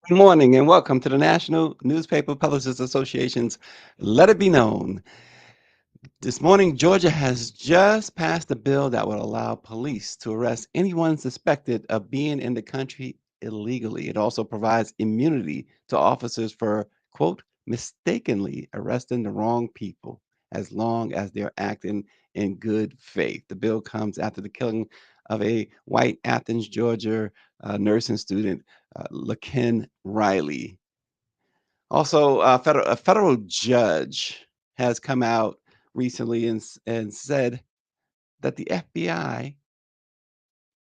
Good morning and welcome to the National Newspaper Publishers Association's Let It Be Known. This morning, Georgia has just passed a bill that would allow police to arrest anyone suspected of being in the country illegally. It also provides immunity to officers for, quote, mistakenly arresting the wrong people as long as they're acting in good faith. The bill comes after the killing of a white Athens, Georgia nursing student, Laken Riley. Also, a federal judge has come out recently and said that the FBI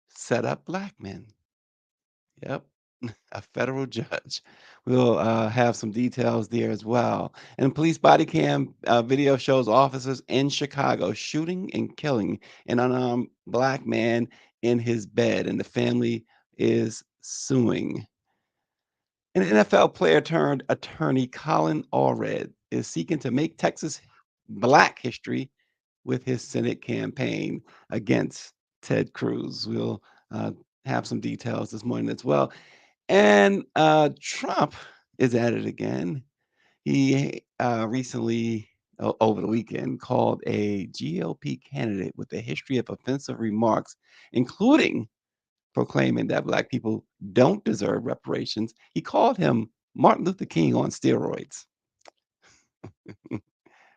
set up black men. Yep, a federal judge. We'll have some details there as well. And police body cam video shows officers in Chicago shooting and killing an unarmed black man in his bed, and the family is suing. An NFL player turned attorney, Colin Allred, is seeking to make Texas Black history with his Senate campaign against Ted Cruz. We'll uh, have some details this morning as well. And Trump is at it again. He recently, over the weekend, called a GOP candidate with a history of offensive remarks, including proclaiming that black people don't deserve reparations. He called him Martin Luther King on steroids.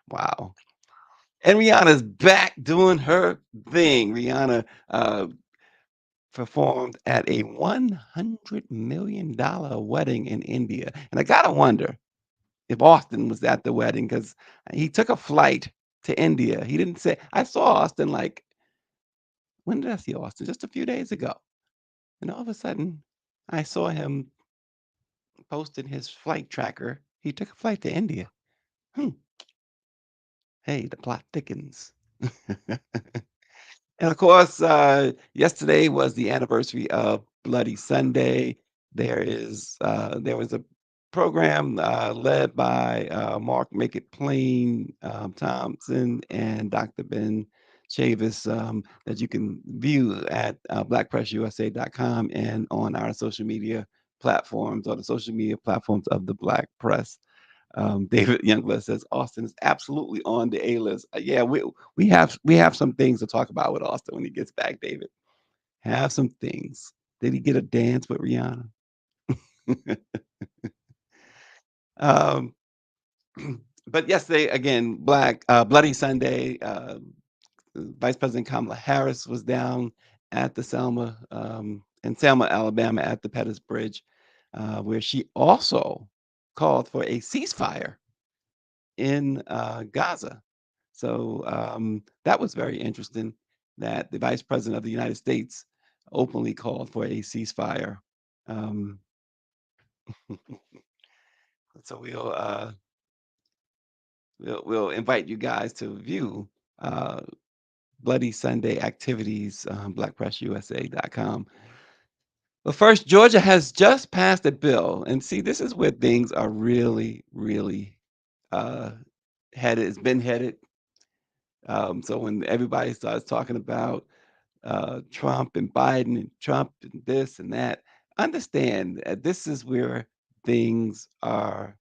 Wow. And Rihanna's back doing her thing. Rihanna performed at a $100 million wedding in India. And I got to wonder if Austin was at the wedding because he took a flight to India. He didn't say, I saw Austin like, when did I see Austin? Just a few days ago. And all of a sudden, I saw him posted his flight tracker. He took a flight to India. Hmm. Hey, the plot thickens. And of course, yesterday was the anniversary of Bloody Sunday. There was a program led by Mark Make It Plain Thompson and Dr. Ben Chavis that you can view at blackpressusa.com and on our social media platforms or the social media platforms of the Black Press. David Youngblood says Austin is absolutely on the A list. Yeah, we have some things to talk about with Austin when he gets back. David, have some things. Did he get a dance with Rihanna? um, but yesterday again, Bloody Sunday. Vice President Kamala Harris was down at the in Selma, Alabama, at the Pettus Bridge, where she also called for a ceasefire in Gaza. So that was very interesting that the Vice President of the United States openly called for a ceasefire. Um, so we'll invite you guys to view uh, Bloody Sunday activities, blackpressusa.com. But first, Georgia has just passed a bill, and see, this is where things are really, really uh, headed. It's been headed. So when everybody starts talking about Trump and Biden and Trump and this and that. Understand that this is where things are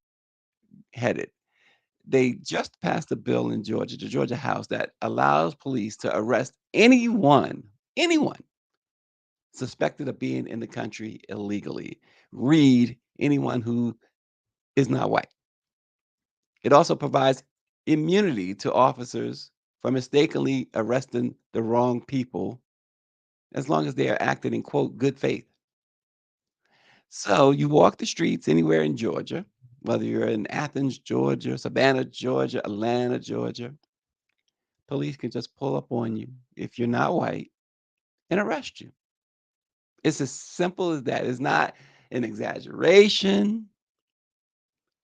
headed. They just passed a bill in Georgia, the Georgia House, that allows police to arrest anyone suspected of being in the country illegally. Read anyone who is not white. It also provides immunity to officers for mistakenly arresting the wrong people as long as they are acting in quote good faith. So you walk the streets anywhere in Georgia, whether you're in Athens, Georgia, Savannah, Georgia, Atlanta, Georgia, police can just pull up on you if you're not white and arrest you. It's as simple as that. It's not an exaggeration.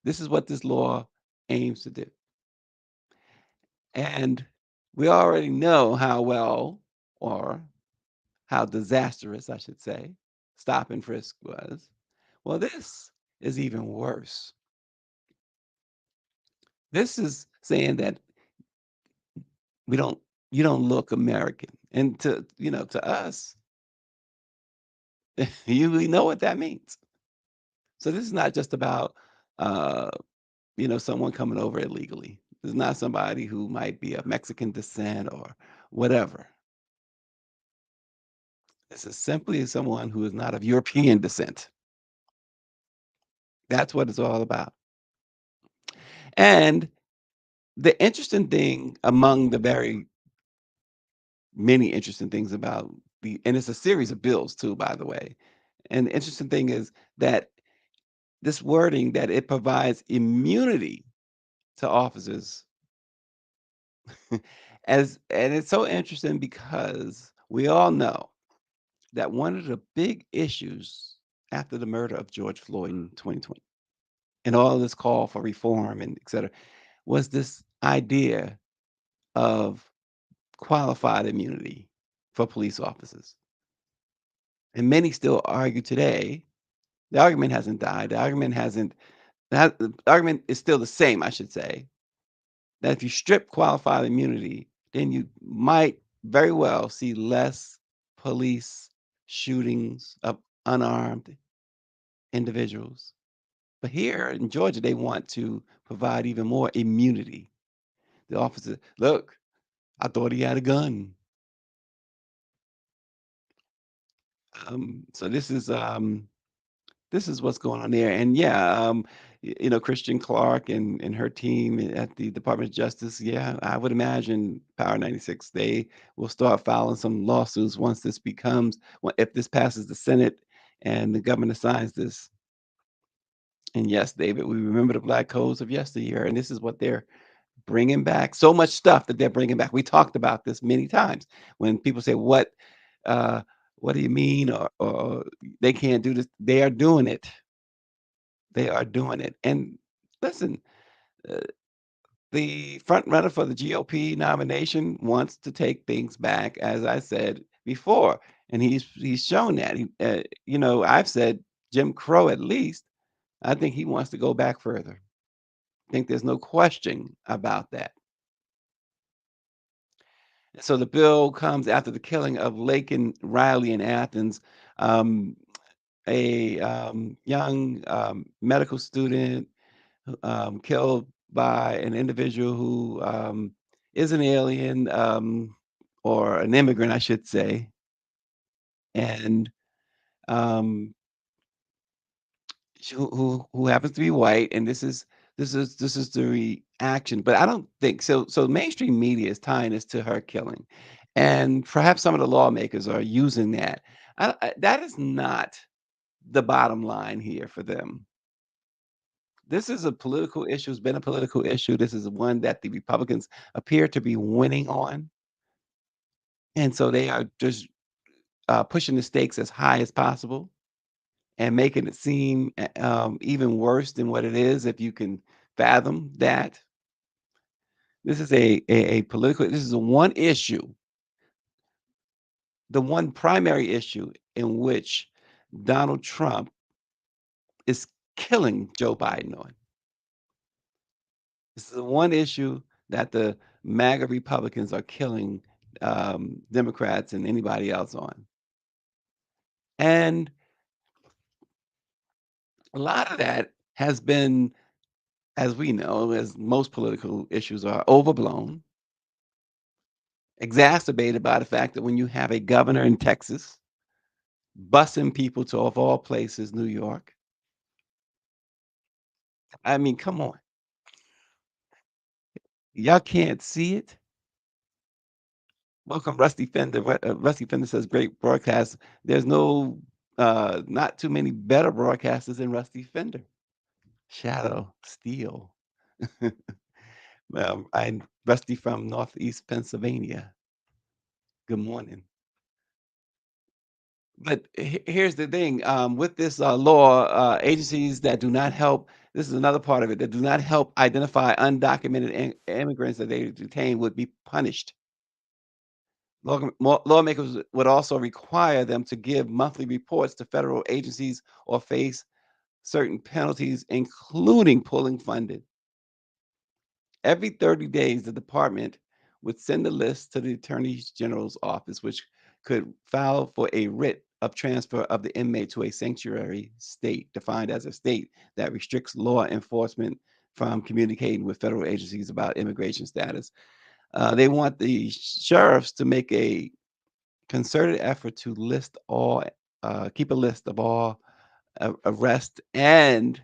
This is what this law aims to do. And we already know how well or how disastrous, I should say, stop and frisk was. Well, this is even worse. This is saying that we don't you don't look American. And to us, we know what that means. So this is not just about, uh, someone coming over illegally. This is not somebody who might be of Mexican descent or whatever. This is simply someone who is not of European descent. That's what it's all about. And the interesting thing among the very many interesting things about and it's a series of bills too, by the way. And the interesting thing is that this wording that it provides immunity to officers and it's so interesting because we all know that one of the big issues after the murder of George Floyd in 2020 and all this call for reform and et cetera was this idea of qualified immunity for police officers. And many still argue today. The argument hasn't died. The argument is still the same, I should say, that if you strip qualified immunity, then you might very well see less police shootings of unarmed individuals. But here in Georgia, they want to provide even more immunity. The officer, look, I thought he had a gun. So this is what's going on there. And yeah, Christian Clark and her team at the Department of Justice, yeah, I would imagine Power 96, they will start filing some lawsuits once if this passes the Senate and the governor signs this. And yes, David, we remember the black codes of yesteryear, and this is what they're bringing back. So much stuff that they're bringing back. We talked about this many times when people say, uh, what do you mean? Or they can't do this. They are doing it. They are doing it. And listen, uh, the front runner for the GOP nomination wants to take things back, as I said before, and he's shown that. I've said Jim Crow at least. I think he wants to go back further. I think there's no question about that. So the bill comes after the killing of Laken Riley in Athens, um, a young medical student killed by an individual who is an alien or an immigrant, I should say, and um, who happens to be white. And this is the reaction, but I don't think so. So mainstream media is tying this to her killing, and perhaps some of the lawmakers are using that. That is not the bottom line here for them. This is a political issue, it's been a political issue. This is one that the Republicans appear to be winning on, and so they are just, pushing the stakes as high as possible and making it seem, even worse than what it is, if you can fathom that. This is a political this is a one issue, the one primary issue in which Donald Trump is killing Joe Biden on. This is the one issue that the MAGA Republicans are killing, Democrats and anybody else on. And a lot of that has been, as we know, as most political issues are, overblown, exacerbated by the fact that when you have a governor in Texas busing people to, of all places, New York. I mean, come on. Y'all can't see it? Welcome, Rusty Fender. Rusty Fender says, great broadcast. There's not too many better broadcasters than Rusty Fender. Shadow Steel. I'm Rusty from Northeast Pennsylvania. Good morning. But here's the thing, with this law, agencies that do not help, this is another part of it, that do not help identify undocumented immigrants that they detain would be punished. Lawmakers would also require them to give monthly reports to federal agencies or face certain penalties, including pulling funding. Every 30 days, the department would send a list to the Attorney General's office, which could file for a writ of transfer of the inmate to a sanctuary state, defined as a state that restricts law enforcement from communicating with federal agencies about immigration status. They want the sheriffs to make a concerted effort to keep a list of all arrest and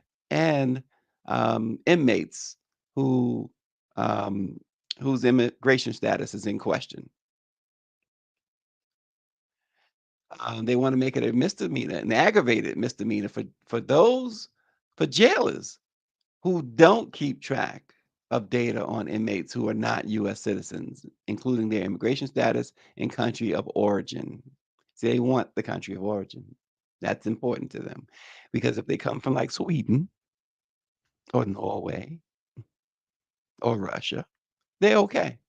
inmates who um, whose immigration status is in question. They want to make it a misdemeanor, an aggravated misdemeanor for jailers who don't keep track of data on inmates who are not U.S. citizens, including their immigration status and country of origin. See, they want the country of origin. That's important to them because if they come from like Sweden or Norway or Russia, they're okay.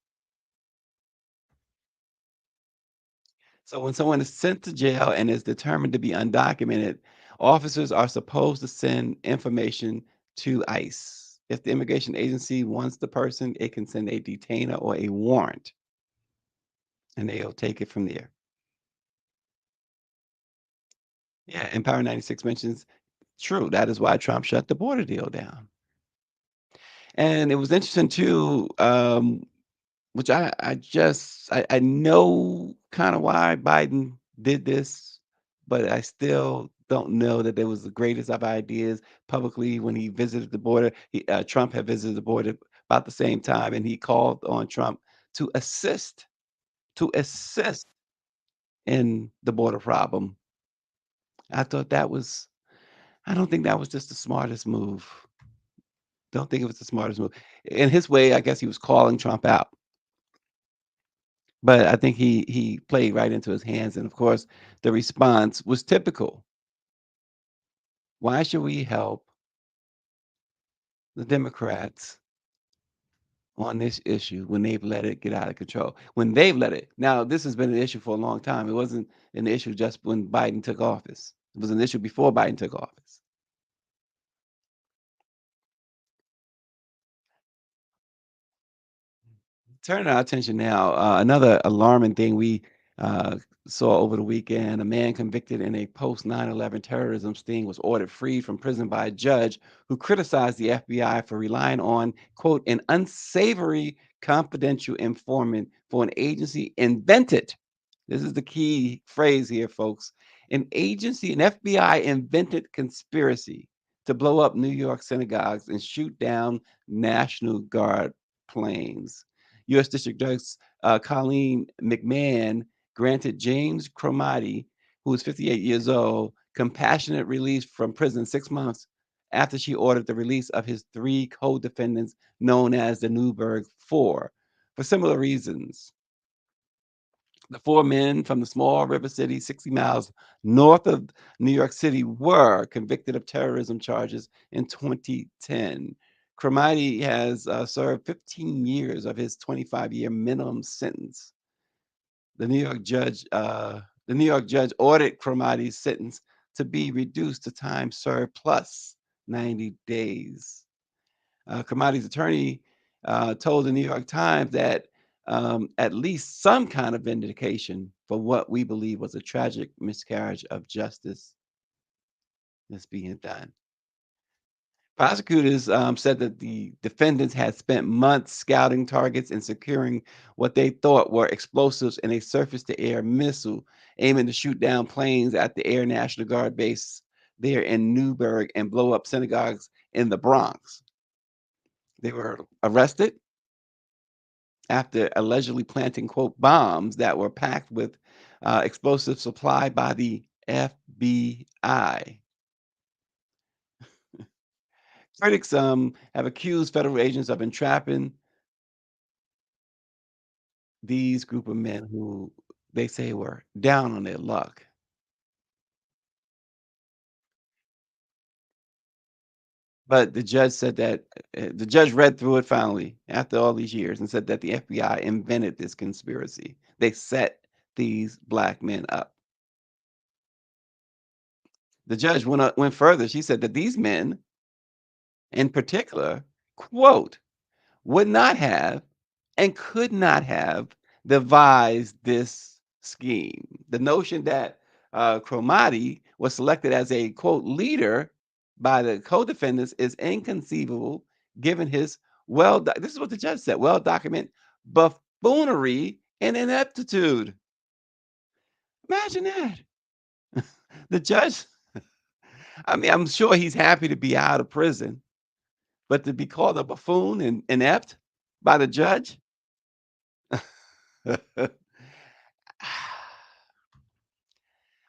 So when someone is sent to jail and is determined to be undocumented, officers are supposed to send information to ICE. If the immigration agency wants the person, it can send a detainer or a warrant, and they'll take it from there. Yeah, Empower 96 mentions true. That is why Trump shut the border deal down. And it was interesting too, which I know kinda why Biden did this, but I still don't know that there was the greatest of ideas publicly when he visited the border. Trump had visited the border about the same time, and he called on Trump to assist in the border problem. I thought that was I don't think that was just the smartest move. Don't think it was the smartest move. In his way, I guess he was calling Trump out. But I think he played right into his hands, and of course, the response was typical. Why should we help the Democrats on this issue when they've let it get out of control? When they've let it. Now, this has been an issue for a long time. It wasn't an issue just when Biden took office. It was an issue before Biden took office. Turning our attention now, another alarming thing we uh, saw over the weekend. A man convicted in a post 9/11 terrorism sting was ordered free from prison by a judge who criticized the FBI for relying on, quote, an unsavory confidential informant for an agency invented. This is the key phrase here, folks. An FBI invented conspiracy to blow up New York synagogues and shoot down National Guard planes. U.S. District Judge Colleen McMahon granted James Cromati, who is 58 years old, compassionate release from prison 6 months after she ordered the release of his three co-defendants known as the Newburgh Four for similar reasons. The four men from the small river city 60 miles north of New York City were convicted of terrorism charges in 2010. Cromartie has served 15 years of his 25-year minimum sentence. The New York judge ordered Cromartie's sentence to be reduced to time served plus 90 days. Commodities attorney told the New York Times that at least some kind of vindication for what we believe was a tragic miscarriage of justice is being done. Prosecutors said that the defendants had spent months scouting targets and securing what they thought were explosives in a surface to air missile, aiming to shoot down planes at the Air National Guard base there in Newburgh and blow up synagogues in the Bronx. They were arrested after allegedly planting, quote, bombs that were packed with explosives supplied by the FBI. Critics have accused federal agents of entrapping these group of men who they say were down on their luck. But the judge said that the judge read through it finally after all these years and said that the FBI invented this conspiracy. They set these black men up. The judge went further. She said that these men in particular, quote, would not have and could not have devised this scheme. The notion that Cromartie was selected as a quote leader by the co-defendants is inconceivable given his this is what the judge said, well documented buffoonery and ineptitude. Imagine that. The judge, I mean, I'm sure he's happy to be out of prison, but to be called a buffoon and inept by the judge?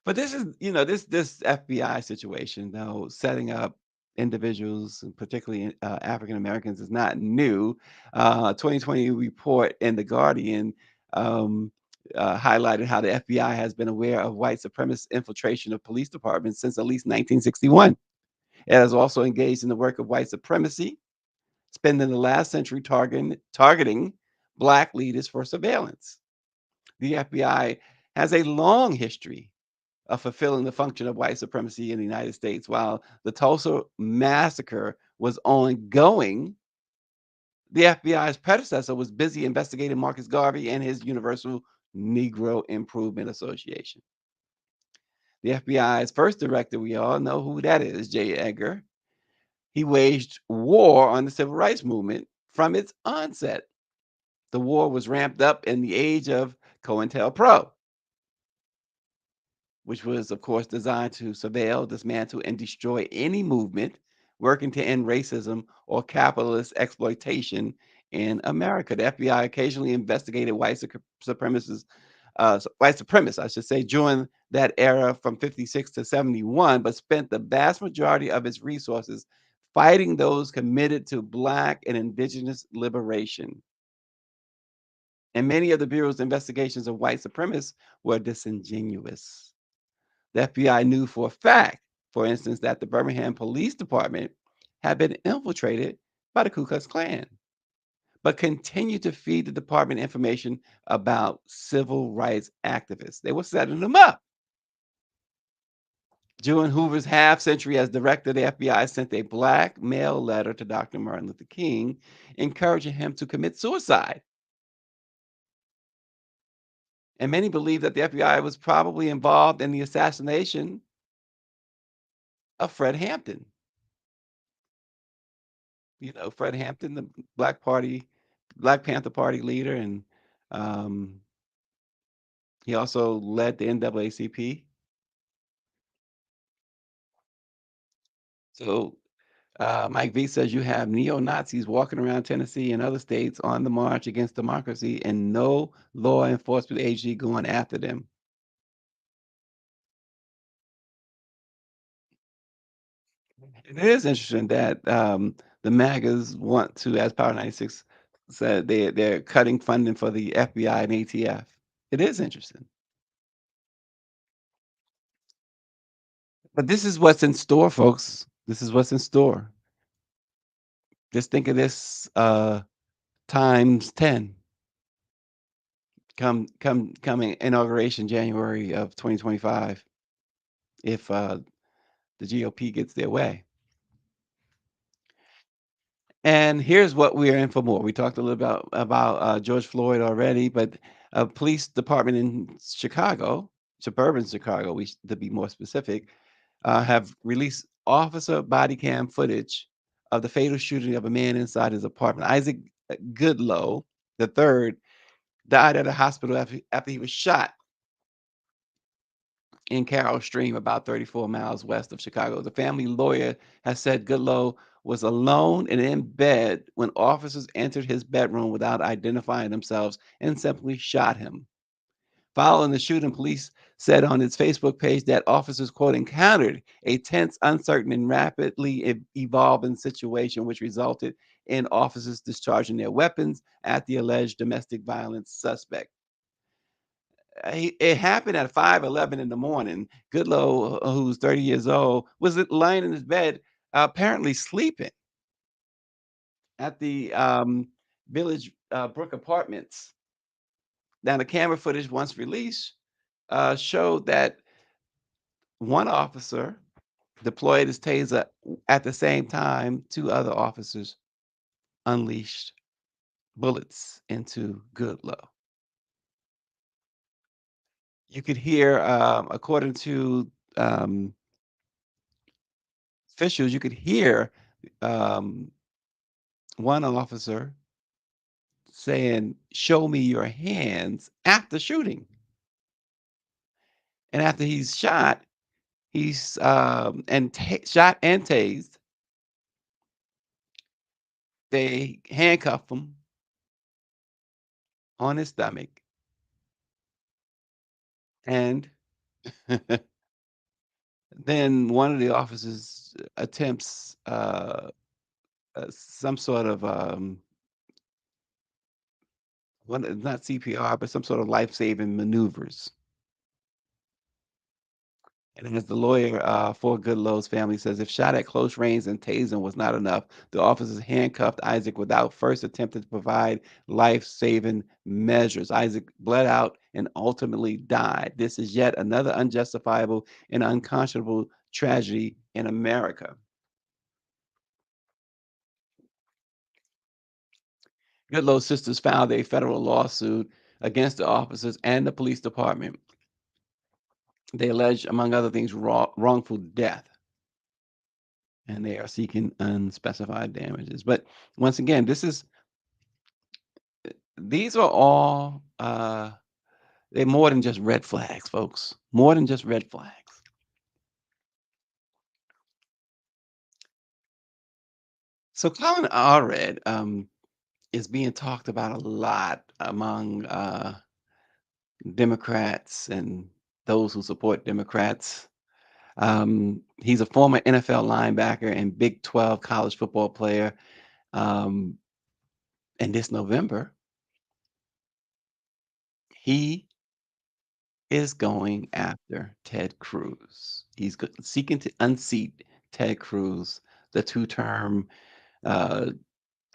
But this is, this FBI situation, though, setting up individuals, and particularly African Americans, is not new. 2020 report in the Guardian um, highlighted how the FBI has been aware of white supremacist infiltration of police departments since at least 1961. It has also engaged in the work of white supremacy, spending the last century targeting black leaders for surveillance. The FBI has a long history of fulfilling the function of white supremacy in the United States. While the Tulsa massacre was ongoing, the FBI's predecessor was busy investigating Marcus Garvey and his Universal Negro Improvement Association. The FBI's first director, we all know who that is, J. Edgar. He waged war on the civil rights movement from its onset. The war was ramped up in the age of COINTELPRO, which was, of course, designed to surveil, dismantle, and destroy any movement working to end racism or capitalist exploitation in America. The FBI occasionally investigated white supremacists, I should say, during that era from 56 to 71, but spent the vast majority of its resources fighting those committed to Black and Indigenous liberation. And many of the Bureau's investigations of white supremacists were disingenuous. The FBI knew for a fact, for instance, that the Birmingham Police Department had been infiltrated by the Ku Klux Klan, but continued to feed the department information about civil rights activists. They were setting them up. During Hoover's half century as director, the FBI sent a black mail letter to Dr. Martin Luther King, encouraging him to commit suicide. And many believe that the FBI was probably involved in the assassination of Fred Hampton. Fred Hampton, the Black Panther Party leader, and um, he also led the NAACP. So Mike V says you have neo Nazis walking around Tennessee and other states on the march against democracy, and no law enforcement agency going after them. It is interesting that the MAGAs want to, as Power 96 said, they're cutting funding for the FBI and ATF. It is interesting. But this is what's in store, folks. This is what's in store. Just think of this times 10 coming inauguration January of 2025 if the GOP gets their way. And here's what we're in for more. We talked a little about George Floyd already, but a police department in Chicago, suburban Chicago, to be more specific, have released officer body cam footage of the fatal shooting of a man inside his apartment. Isaac Goodlow, the third, died at a hospital after he was shot in Carroll Stream, about 34 miles west of Chicago. The family lawyer has said Goodlow was alone and in bed when officers entered his bedroom without identifying themselves and simply shot him. Following the shooting, police said on its Facebook page that officers, quote, encountered a tense, uncertain, and rapidly evolving situation, which resulted in officers discharging their weapons at the alleged domestic violence suspect. It happened at 5:11 in the morning. Goodlow, who's 30 years old, was lying in his bed, apparently sleeping at the Village Brook Apartments. Now, the camera footage, once released, showed that one officer deployed his taser. At the same time, two other officers unleashed bullets into Goodlow. You could hear, according to um, officials, you could hear um, one officer saying, "Show me your hands," after shooting. And after he's shot, he's shot and tased. They handcuff him on his stomach, and then one of the officers attempts some sort of not CPR, but some sort of life saving maneuvers. And as the lawyer for Goodlow's family says, if shot at close range and tasing was not enough, the officers handcuffed Isaac without first attempting to provide life saving measures. Isaac bled out and ultimately died. This is yet another unjustifiable and unconscionable tragedy in America. Goodlow's sisters filed a federal lawsuit against the officers and the police department. They allege, among other things, wrongful death, and they are seeking unspecified damages. But once again, these are all they're more than just red flags, folks. More than just red flags. So Colin Allred is being talked about a lot among Democrats and those who support Democrats. He's a former NFL linebacker and Big 12 college football player. Um, and this November, he is going after Ted Cruz. Seeking to unseat Ted Cruz, the two-term, uh,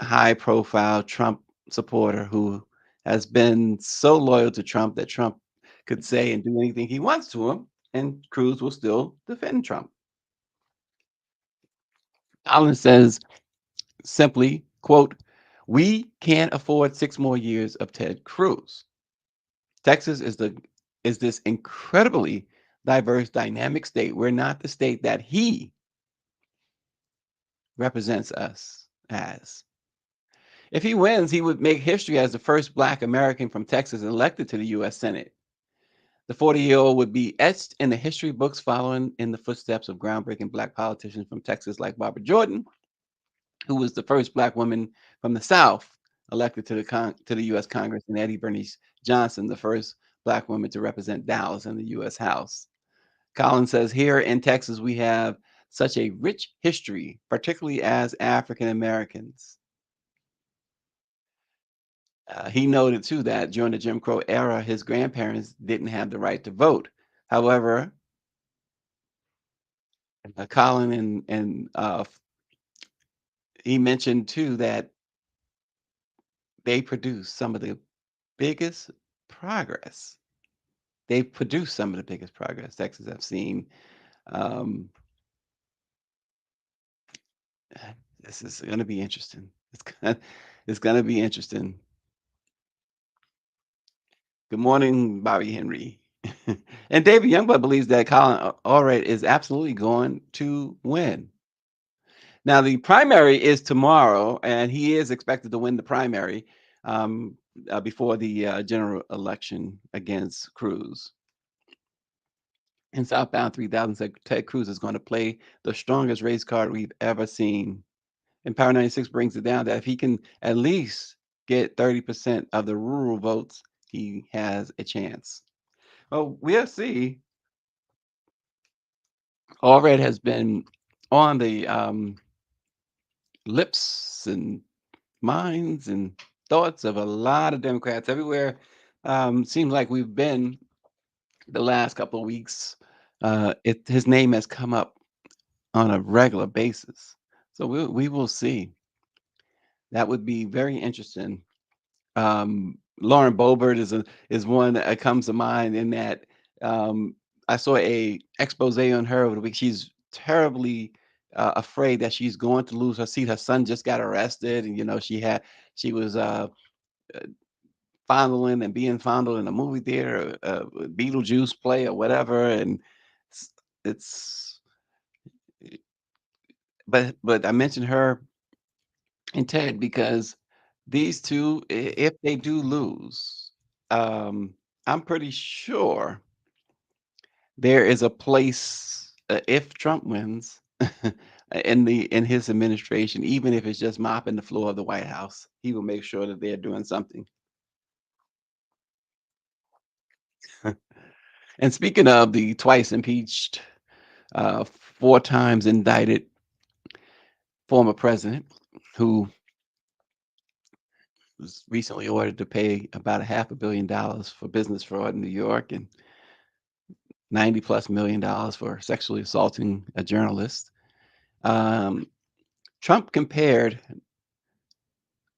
high-profile Trump supporter who has been so loyal to Trump that Trump could say and do anything he wants to him, and Cruz will still defend Trump. Allen says simply, quote, "We can't afford 6 more years of Ted Cruz. Texas is this incredibly diverse, dynamic state. We're not the state that he represents us as. If he wins, he would make history as the first Black American from Texas elected to the U.S. Senate. The 40-year-old would be etched in the history books, following in the footsteps of groundbreaking Black politicians from Texas like Barbara Jordan, who was the first Black woman from the South elected to the U.S. Congress, and Eddie Bernice Johnson, the first Black woman to represent Dallas in the U.S. House. Collins says, here in Texas, we have such a rich history, particularly as African Americans. He noted too that during the Jim Crow era, his grandparents didn't have the right to vote. However, Colin he mentioned too that they produced some of the biggest progress. They produced some of the biggest progress Texas have seen. Um, this is going to be interesting. It's going to be interesting. Good morning, Bobby Henry. And David Youngblood believes that Colin Allred is absolutely going to win. Now, the primary is tomorrow, and he is expected to win the primary um, before the general election against Cruz. In Southbound 3000 said Ted Cruz is going to play the strongest race card we've ever seen. And Power 96 brings it down that if he can at least get 30% of the rural votes, he has a chance. Well, we'll see. Allred has been on the lips and minds and thoughts of a lot of Democrats everywhere. Seems like we've been the last couple of weeks. His name has come up on a regular basis, so we will see. That would be very interesting. Lauren Boebert is one that comes to mind in that I saw a expose on her over the week. She's terribly afraid that she's going to lose her seat. Her son just got arrested, and she was fondling and being fondled in a movie theater, Beetlejuice play or whatever, and it's it's but I mentioned her and Ted because these 2, if they do lose, I'm pretty sure there is a place, if Trump wins, in his administration, even if it's just mopping the floor of the White House, he will make sure that they're doing something. And speaking of the twice impeached, 4 times indicted former president who was recently ordered to pay about a half $500 million for business fraud in New York and 90 plus $1 million for sexually assaulting a journalist. Um, Trump compared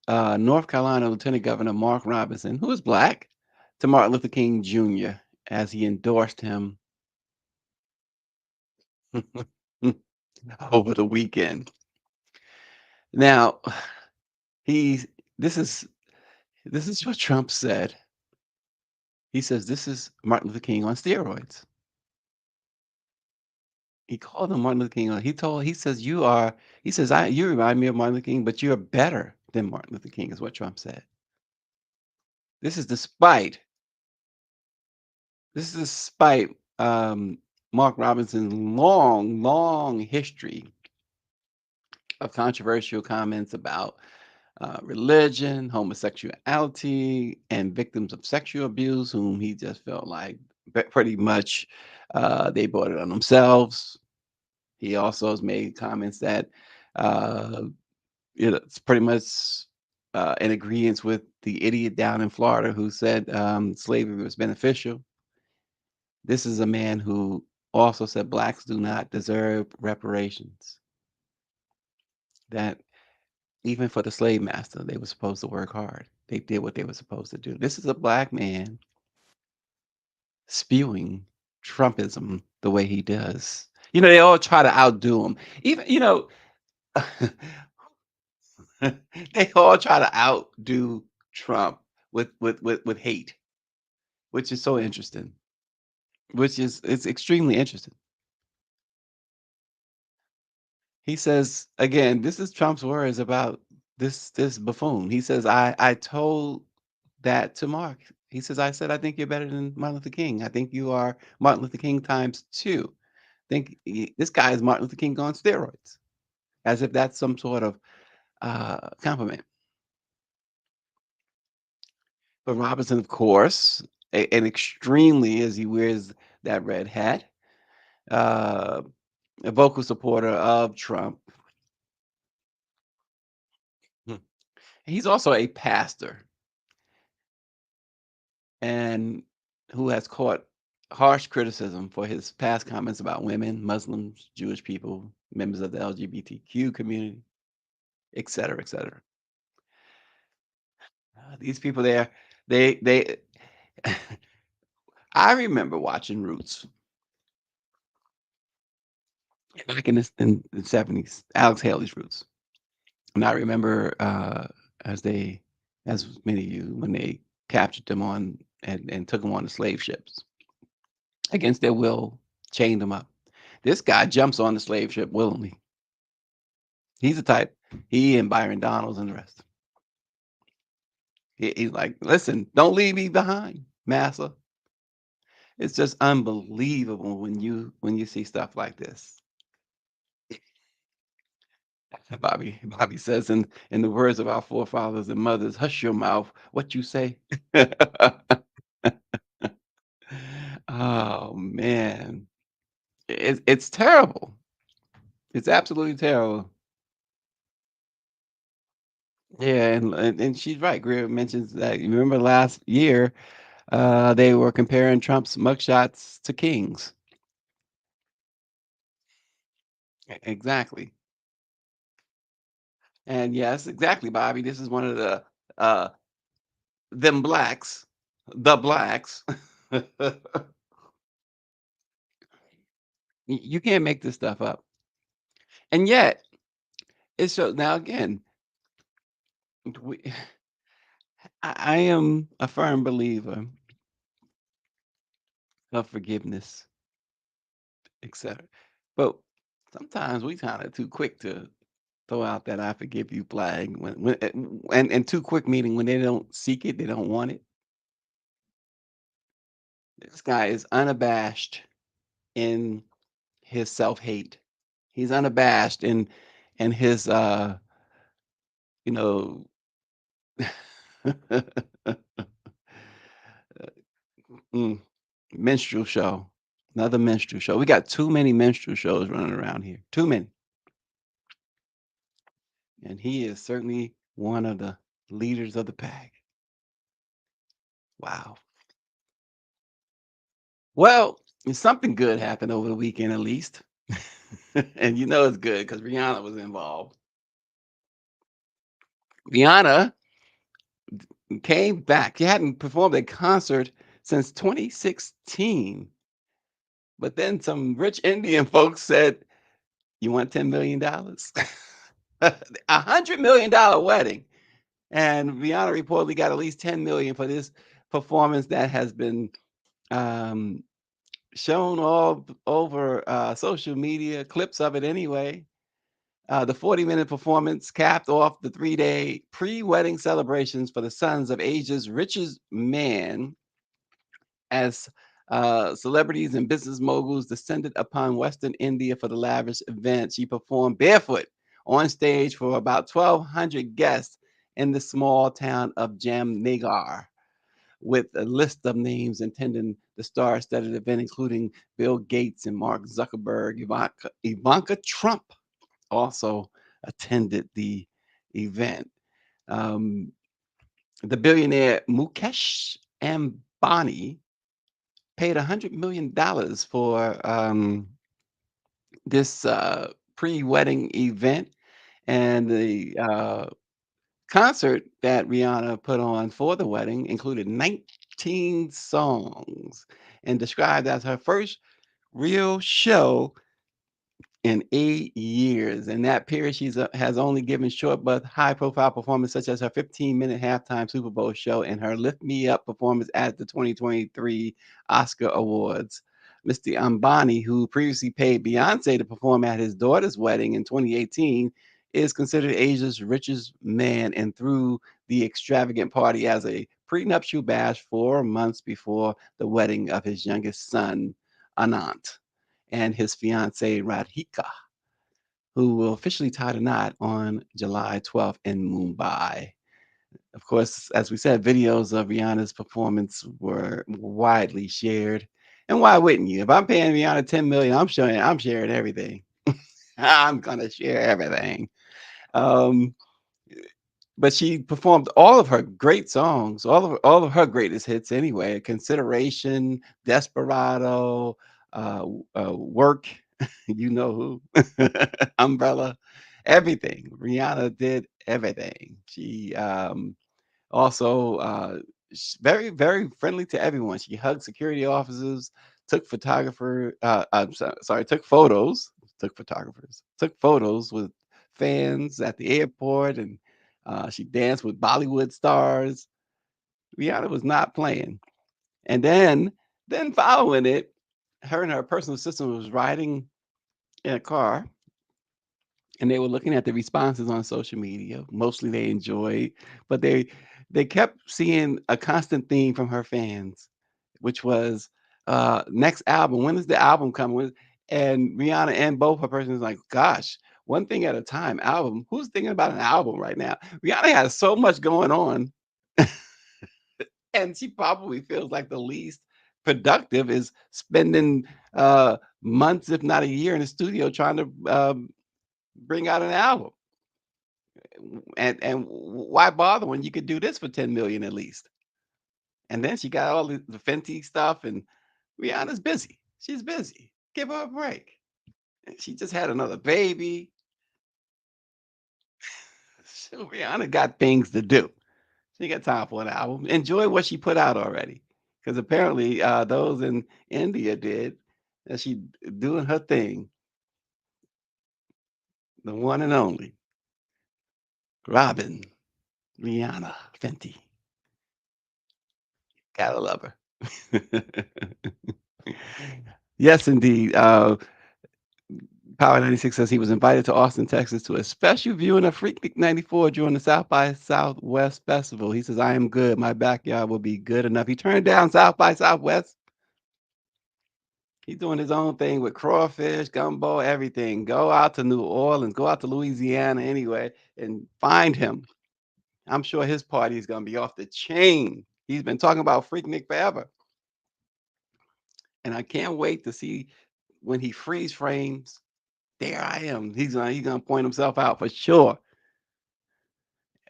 North Carolina Lieutenant Governor Mark Robinson, who is black, to Martin Luther King Jr. as he endorsed him over the weekend. Now, he's this is this is what Trump said. He says this is Martin Luther King on steroids. He called him Martin Luther King. He says he says you remind me of Martin Luther King, but you're better than Martin Luther King is what Trump said. This is despite this is despite Mark Robinson's long history of controversial comments about religion, homosexuality, and victims of sexual abuse, whom he just felt like pretty much they brought it on themselves. He also has made comments that uh, it's pretty much in agreement with the idiot down in Florida who said slavery was beneficial. This is a man who also said blacks do not deserve reparations. That even for the slave master, they were supposed to work hard. They did what they were supposed to do. This is a black man spewing Trumpism the way he does. They all try to outdo him. Even, they all try to outdo Trump with hate, which is so interesting. Which is it's extremely interesting. He says again, this is Trump's words about this buffoon. He says, I told that to Mark. He says, I said, I think you're better than Martin Luther King. I think you are Martin Luther King times two. This guy is Martin Luther King on steroids, as if that's some sort of compliment. But Robinson, of course, and extremely as he wears that red hat, uh, a vocal supporter of Trump. Hmm. He's also a pastor and who has caught harsh criticism for his past comments about women, Muslims, Jewish people, members of the LGBTQ community, et cetera, et cetera. These people there, they I remember watching Roots back in the 70s, Alex Haley's Roots. And I remember as they, as many of you, when they captured them on and took them on the slave ships against their will, chained them up. This guy jumps on the slave ship willingly. He's the type, he and Byron Donalds and the rest. He's like, listen, don't leave me behind, massa. It's just unbelievable when you see stuff like this. Bobby says in the words of our forefathers and mothers, hush your mouth. What you say? Oh man. It's terrible. It's absolutely terrible. Yeah, and she's right. Greer mentions that you remember last year, they were comparing Trump's mugshots to King's. Exactly. And yes, exactly, Bobby. This is one of the uh them blacks, the blacks. You can't make this stuff up. And yet, it's so now again, we, I am a firm believer of forgiveness, etc. But sometimes we kind of too quick to throw out that "I forgive you" flag and too quick meaning when they don't seek it, they don't want it. This guy is unabashed in his self-hate. He's unabashed in his you know mm, minstrel show. Another minstrel show. We got too many minstrel shows running around here. Too many. And he is certainly one of the leaders of the pack. Wow. Well, something good happened over the weekend at least. And you know it's good because Rihanna was involved. Rihanna came back. She hadn't performed a concert since 2016. But then some rich Indian folks said, "You want $10,000,000?" $100,000,000 wedding. And Rihanna reportedly got at least 10,000,000 for this performance that has been um, shown all over social media, clips of it anyway. The 40-minute performance capped off the 3-day pre-wedding celebrations for the sons of Asia's richest man as celebrities and business moguls descended upon Western India for the lavish event. She performed barefoot on stage for about 1,200 guests in the small town of Jamnagar, with a list of names attending the star-studded event, including Bill Gates and Mark Zuckerberg. Ivanka Trump also attended the event. Um, the billionaire Mukesh Ambani paid $100 million for this pre-wedding event, and the concert that Rihanna put on for the wedding included 19 songs and described as her first real show in 8 years. In that period, has only given short but high-profile performances such as her 15-minute halftime Super Bowl show and her "Lift Me Up" performance at the 2023 Oscar Awards. Mr. Ambani, who previously paid Beyoncé to perform at his daughter's wedding in 2018, is considered Asia's richest man and threw the extravagant party as a prenuptial bash 4 months before the wedding of his youngest son, Anant, and his fiancée Radhika, who will officially tie the knot on July 12th in Mumbai. Of course, as we said, videos of Rihanna's performance were widely shared. And why wouldn't you? If I'm paying Rihanna 10 million, I'm sharing everything. I'm gonna share everything. Um, but she performed all of her great songs, all of her greatest hits anyway. Consideration, Desperado, Work, you know who, Umbrella, everything. Rihanna did everything. She also very very friendly to everyone. She hugged security officers, took took photos, took photos with fans at the airport, and she danced with Bollywood stars. Rihanna was not playing. And then following it, her and her personal assistant was riding in a car, and they were looking at the responses on social media. Mostly they enjoyed, but they kept seeing a constant theme from her fans, which was next album. When is the album coming? And Rihanna and both her persons like, gosh, one thing at a time. Album. Who's thinking about an album right now? Rihanna has so much going on, and she probably feels like the least productive is spending months, if not a year, in the studio trying to bring out an album. And why bother when you could do this for 10 million at least? And then she got all the Fenty stuff, and Rihanna's busy. She's busy. Give her a break. And she just had another baby. So Rihanna got things to do. She got time for an album. Enjoy what she put out already. Because apparently those in India did. And she doing her thing. The one and only Robin Rihanna Fenty. Gotta love her. Yes, indeed. Power 96 says he was invited to Austin, Texas to a special viewing of Freaknik 94 during the South by Southwest Festival. He says, I am good. My backyard will be good enough. He turned down South by Southwest. He's doing his own thing with crawfish, gumbo, everything. Go out to New Orleans, go out to Louisiana anyway, and find him. I'm sure his party is going to be off the chain. He's been talking about Freaknik forever. And I can't wait to see when he freeze frames. There I am. He's gonna point himself out for sure.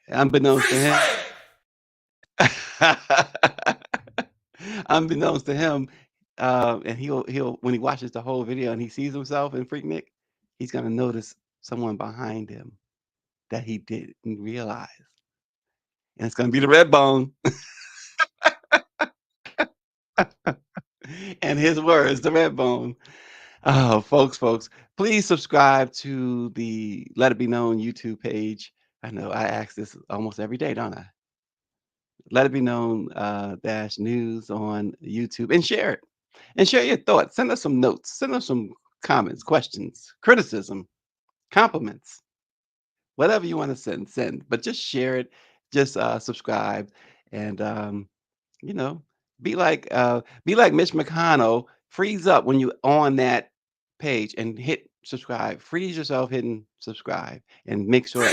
Unbeknownst to him. Unbeknownst to him, and he'll when he watches the whole video and he sees himself in Freaknik, he's gonna notice someone behind him that he didn't realize. And it's gonna be the red bone. And his words, the red bone. Oh, folks, please subscribe to the Let It Be Known YouTube page. I know I ask this almost every day, don't I? Let It Be Known dash news on YouTube and share it. And share your thoughts. Send us some notes. Send us some comments, questions, criticism, compliments, whatever you want to send. But just share it. Just subscribe and you know, be like Mitch McConnell. Freeze up when you on that page and hit subscribe. Freeze yourself hitting subscribe and make sure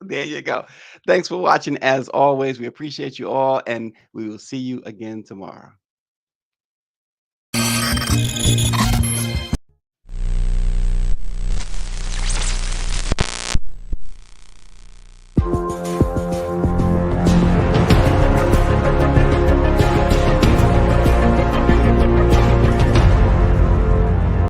there you go. Thanks for watching as always. We appreciate you all and we will see you again tomorrow.